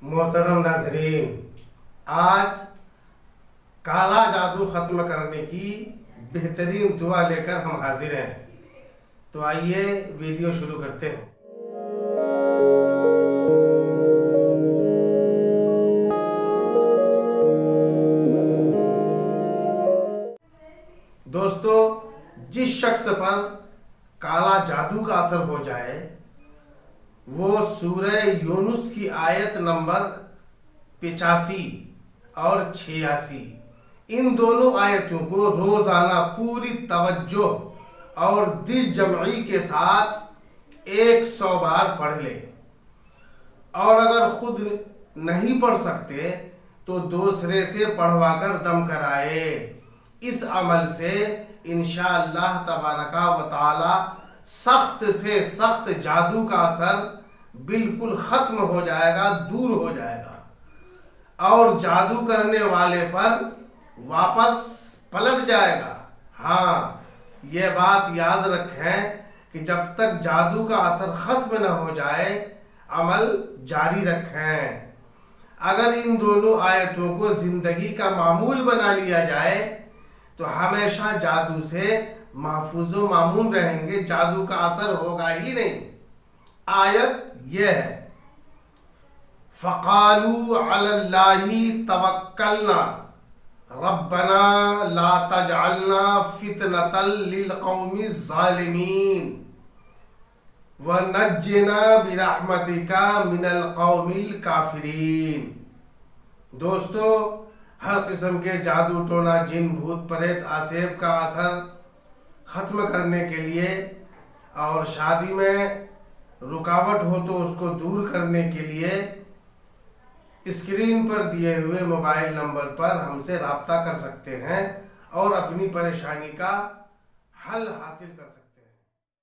محترم ناظرین، آج کالا جادو ختم کرنے کی بہترین دعا لے کر ہم حاضر ہیں۔ تو آئیے ویڈیو شروع کرتے ہیں۔ دوستو، جس شخص پر کالا جادو کا اثر ہو جائے وہ سورہ یونس کی آیت نمبر 85 اور 86 ان دونوں آیتوں کو روزانہ پوری توجہ اور دل جمعی کے ساتھ 100 بار پڑھ لے، اور اگر خود نہیں پڑھ سکتے تو دوسرے سے پڑھوا کر دم کرائے۔ اس عمل سے انشاءاللہ تبارک و تعالی سخت سے سخت جادو کا اثر بالکل ختم ہو جائے گا، دور ہو جائے گا، اور جادو کرنے والے پر واپس پلٹ جائے گا۔ ہاں، یہ بات یاد رکھیں کہ جب تک جادو کا اثر ختم نہ ہو جائے عمل جاری رکھیں۔ اگر ان دونوں آیتوں کو زندگی کا معمول بنا لیا جائے تو ہمیشہ جادو سے محفوظ و مامون رہیں گے، جادو کا اثر ہوگا ہی نہیں۔ آیت یہ ہے، فَقَالُوا عَلَى اللَّهِ تَوَكَّلْنَا رَبَّنَا لَا تَجْعَلْنَا فِتْنَةً لِلْقَوْمِ الظَّالِمِينَ وَنَجِّنَا بِرَحْمَتِكَ مِنَ الْقَوْمِ الْكَافِرِينَ۔ دوستو، ہر قسم کے جادو ٹونا، جن بھوت پریت آسیب کا اثر ختم کرنے کے لیے اور شادی میں رکاوٹ ہو تو اس کو دور کرنے کے لیے اسکرین پر دیے ہوئے موبائل نمبر پر ہم سے رابطہ کر سکتے ہیں اور اپنی پریشانی کا حل حاصل کر سکتے ہیں۔